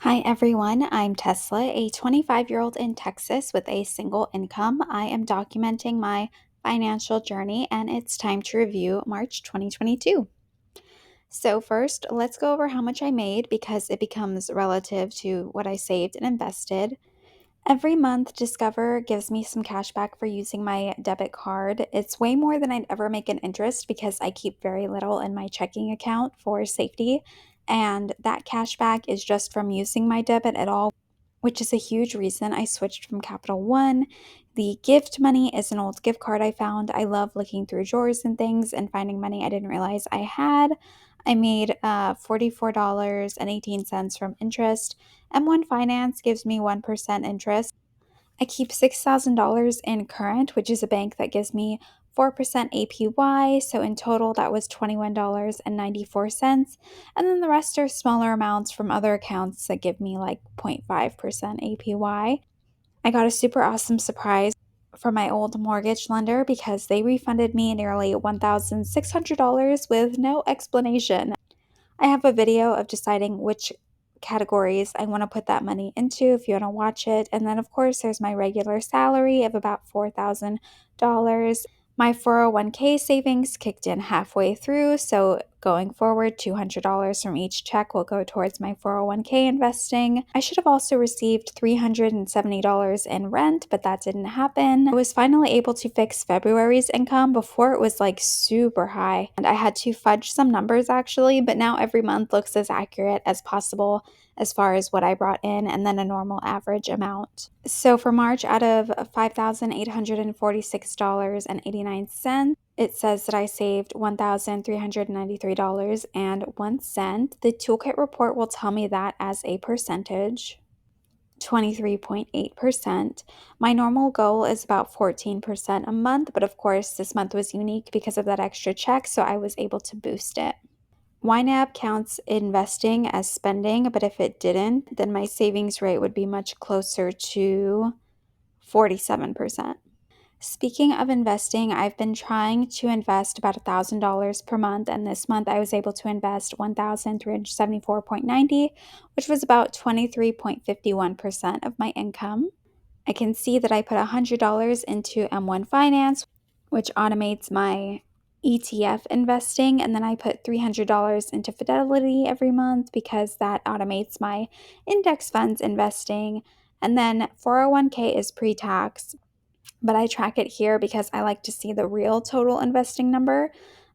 Hi everyone, I'm Tesla, a 25-year-old in Texas with a single income. I am documenting my financial journey and it's time to review March 2022. So, first, let's go over how much I made because it becomes relative to what I saved and invested. Every month, Discover gives me some cash back for using my debit card. It's way more than I'd ever make in interest because I keep very little in my checking account for safety. And that cash back is just from using my debit at all, which is a huge reason I switched from Capital One. The gift money is an old gift card I found. I love looking through drawers and things and finding money I didn't realize I had. I made $44.18 from interest. M1 Finance gives me 1% interest. I keep $6,000 in Current, which is a bank that gives me 4% APY. So in total, that was $21.94. And then the rest are smaller amounts from other accounts that give me like 0.5% APY. I got a super awesome surprise from my old mortgage lender because they refunded me nearly $1,600 with no explanation. I have a video of deciding which categories I want to put that money into if you want to watch it. And then, of course, there's my regular salary of about $4,000. My 401k savings kicked in halfway through, so going forward, $200 from each check will go towards my 401k investing. I should have also received $370 in rent, but that didn't happen. I was finally able to fix February's income before it was like super high, and I had to fudge some numbers actually, but now every month looks as accurate as possible as far as what I brought in and then a normal average amount. So for March, out of $5,846.89, it says that I saved $1,393.01. The toolkit report will tell me that as a percentage. 23.8%. My normal goal is about 14% a month, but of course, this month was unique because of that extra check, so I was able to boost it. YNAB counts investing as spending, but if it didn't, then my savings rate would be much closer to 47%. Speaking of investing, I've been trying to invest about $1,000 per month, and this month I was able to invest $1,374.90, which was about 23.51% of my income. I can see that I put $100 into M1 Finance, which automates my ETF investing, and then I put $300 into Fidelity every month because that automates my index funds investing. And then 401k is pre-tax, but I track it here because I like to see the real total investing number.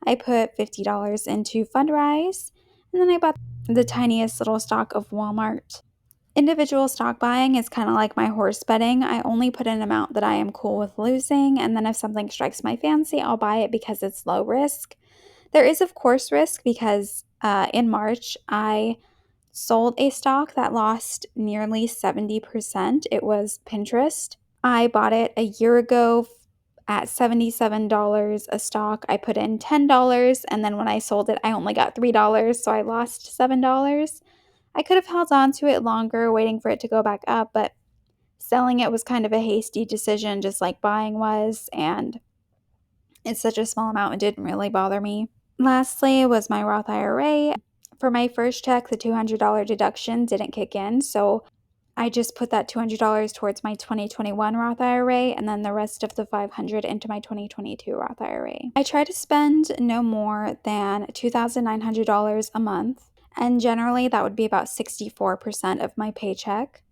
I put $50 into Fundrise, and then I bought the tiniest little stock of Walmart. Individual stock buying is kind of like my horse betting. I only put an amount that I am cool with losing, and then if something strikes my fancy, I'll buy it because it's low risk. There is, of course, risk because in March, I sold a stock that lost nearly 70%. It was Pinterest. I bought it a year ago at $77 a stock. I put in $10, and then when I sold it, I only got $3, so I lost $7. I could have held on to it longer, waiting for it to go back up, but selling it was kind of a hasty decision, just like buying was, and it's such a small amount, it didn't really bother me. Lastly was my Roth IRA. For my first check, the $200 deduction didn't kick in, so I just put that $200 towards my 2021 Roth IRA and then the rest of the $500 into my 2022 Roth IRA. I try to spend no more than $2,900 a month, and generally that would be about 64% of my paycheck.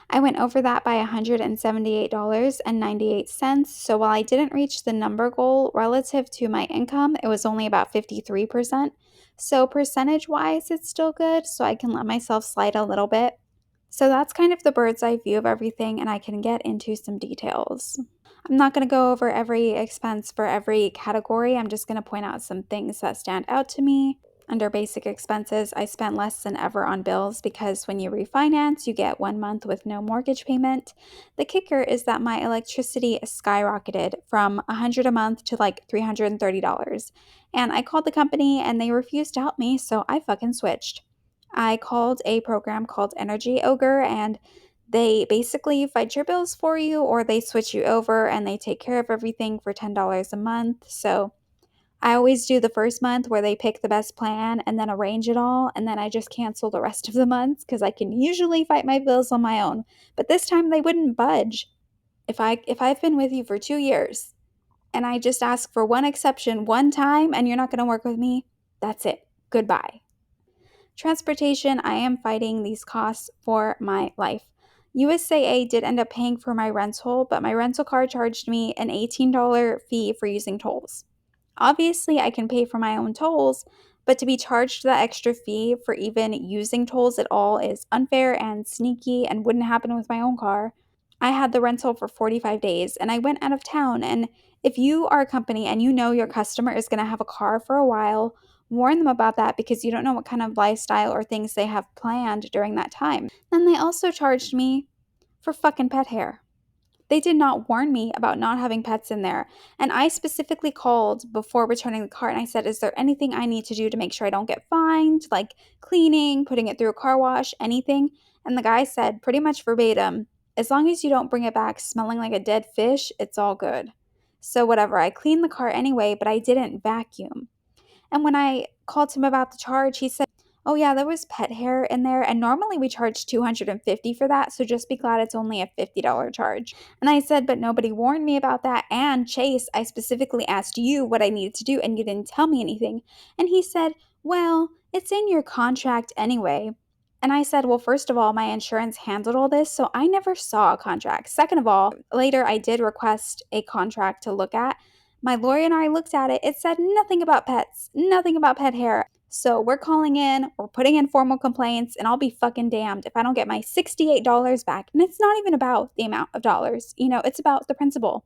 I went over that by $178.98. So while I didn't reach the number goal relative to my income, it was only about 53%. So percentage wise, it's still good. So I can let myself slide a little bit. So that's kind of the bird's eye view of everything, and I can get into some details. I'm not going to go over every expense for every category. I'm just going to point out some things that stand out to me. Under basic expenses, I spent less than ever on bills because when you refinance, you get 1 month with no mortgage payment. The kicker is that my electricity skyrocketed from $100 a month to like $330. And I called the company and they refused to help me, so I fucking switched. I called a program called Energy Ogre, and they basically fight your bills for you, or they switch you over and they take care of everything for $10 a month. So I always do the first month where they pick the best plan and then arrange it all, and then I just cancel the rest of the months because I can usually fight my bills on my own. But this time they wouldn't budge. If I've been with you for 2 years and I just ask for one exception one time and you're not going to work with me, that's it. Goodbye. Transportation, I am fighting these costs for my life. USAA did end up paying for my rental, but my rental car charged me an $18 fee for using tolls. Obviously, I can pay for my own tolls, but to be charged that extra fee for even using tolls at all is unfair and sneaky and wouldn't happen with my own car. I had the rental for 45 days and I went out of town. And if you are a company and you know your customer is going to have a car for a while, warn them about that because you don't know what kind of lifestyle or things they have planned during that time. Then they also charged me for fucking pet hair. They did not warn me about not having pets in there. And I specifically called before returning the car and I said, is there anything I need to do to make sure I don't get fined? Like cleaning, putting it through a car wash, anything? And the guy said, pretty much verbatim, as long as you don't bring it back smelling like a dead fish, it's all good. So, whatever, I cleaned the car anyway, but I didn't vacuum. And when I called him about the charge, he said, "Oh yeah, there was pet hair in there and normally we charge $250 for that, so just be glad it's only a $50 charge." And I said, "But nobody warned me about that, and Chase, I specifically asked you what I needed to do and you didn't tell me anything." And he said, "Well, it's in your contract anyway." And I said, "Well, first of all, my insurance handled all this, so I never saw a contract. Second of all, later I did request a contract to look at. My lawyer and I looked at it. It said nothing about pets, nothing about pet hair. So we're calling in, we're putting in formal complaints, and I'll be fucking damned if I don't get my $68 back." And it's not even about the amount of dollars, it's about the principle.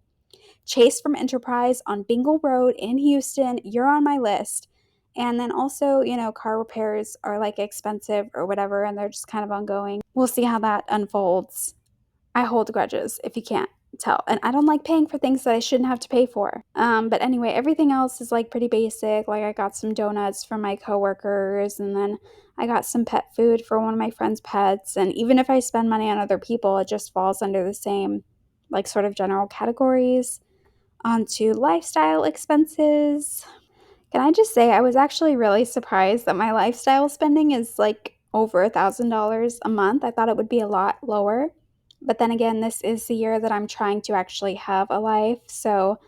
Chase from Enterprise on Bingle Road in Houston, you're on my list. And then also, car repairs are like expensive or whatever, and they're just kind of ongoing. We'll see how that unfolds. I hold grudges, if you can't tell. And I don't like paying for things that I shouldn't have to pay for. But anyway, everything else is like pretty basic. Like I got some donuts from my coworkers, and then I got some pet food for one of my friend's pets. And even if I spend money on other people, it just falls under the same, like, sort of general categories. Onto lifestyle expenses. Can I just say I was actually really surprised that my lifestyle spending is like over $1,000 a month. I thought it would be a lot lower. But then again, this is the year that I'm trying to actually have a life. So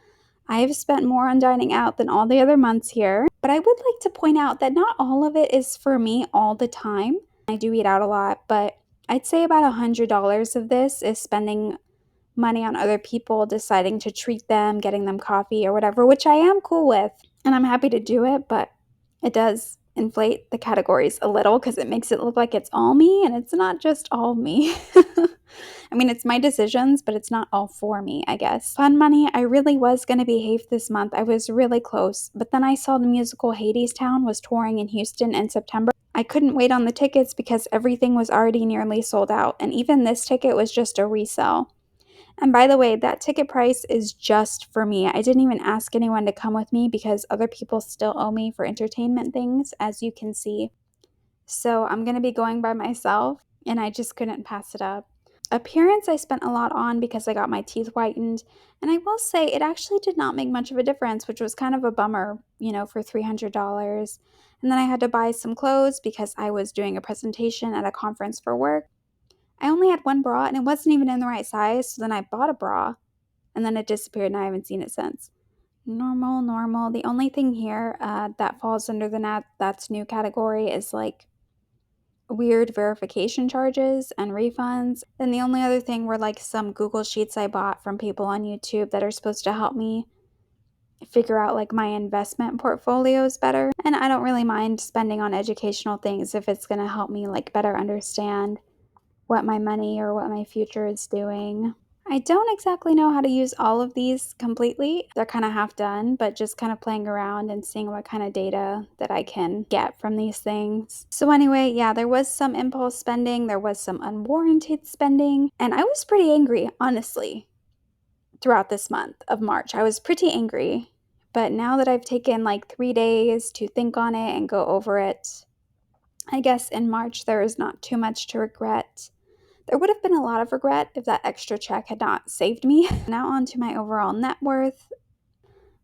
I have spent more on dining out than all the other months here. But I would like to point out that not all of it is for me all the time. I do eat out a lot, but I'd say about $100 of this is spending money on other people, deciding to treat them, getting them coffee or whatever, which I am cool with. And I'm happy to do it, but it does inflate the categories a little because it makes it look like it's all me, and it's not just all me. I mean, it's my decisions, but it's not all for me, I guess. Fun money, I really was going to behave this month. I was really close, but then I saw the musical Hadestown was touring in Houston in September. I couldn't wait on the tickets because everything was already nearly sold out, and even this ticket was just a resale. And by the way, that ticket price is just for me. I didn't even ask anyone to come with me because other people still owe me for entertainment things, as you can see. So I'm going to be going by myself, and I just couldn't pass it up. Appearance I spent a lot on because I got my teeth whitened, and I will say it actually did not make much of a difference, which was kind of a bummer, for $300. And then I had to buy some clothes because I was doing a presentation at a conference for work. I only had one bra and it wasn't even in the right size, so then I bought a bra and then it disappeared and I haven't seen it since. Normal, normal. The only thing here that falls under the that's new category is like weird verification charges and refunds. Then the only other thing were like some Google Sheets I bought from people on YouTube that are supposed to help me figure out like my investment portfolios better. And I don't really mind spending on educational things if it's going to help me like better understand what my money or what my future is doing. I don't exactly know how to use all of these completely. They're kind of half done, but just kind of playing around and seeing what kind of data that I can get from these things. So anyway, yeah, there was some impulse spending, there was some unwarranted spending, and I was pretty angry, honestly, throughout this month of March. I was pretty angry, but now that I've taken like 3 days to think on it and go over it, I guess in March there is not too much to regret. There would have been a lot of regret if that extra check had not saved me. Now on to my overall net worth.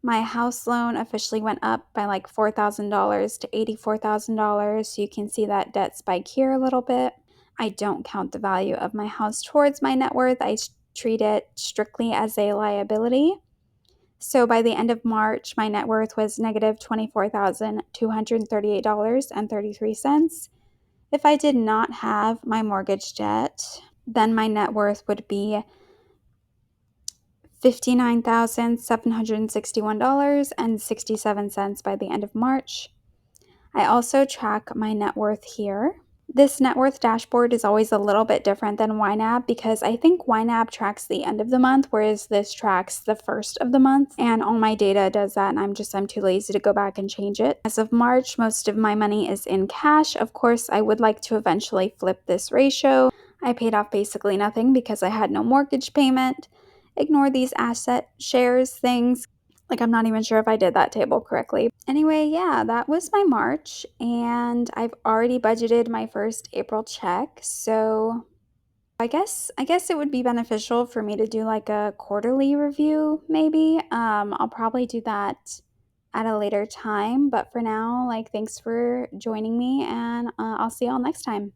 My house loan officially went up by like $4,000 to $84,000. So you can see that debt spike here a little bit. I don't count the value of my house towards my net worth. I treat it strictly as a liability. So by the end of March, my net worth was negative $24,238.33. If I did not have my mortgage debt, then my net worth would be $59,761.67 by the end of March. I also track my net worth here. This net worth dashboard is always a little bit different than YNAB because I think YNAB tracks the end of the month, whereas this tracks the first of the month. And all my data does that, and I'm too lazy to go back and change it. As of March, most of my money is in cash. Of course, I would like to eventually flip this ratio. I paid off basically nothing because I had no mortgage payment. Ignore these asset shares things. Like, I'm not even sure if I did that table correctly. Anyway, yeah, that was my March, and I've already budgeted my first April check. So I guess it would be beneficial for me to do like a quarterly review, maybe. I'll probably do that at a later time, but for now, like, thanks for joining me, and I'll see y'all next time.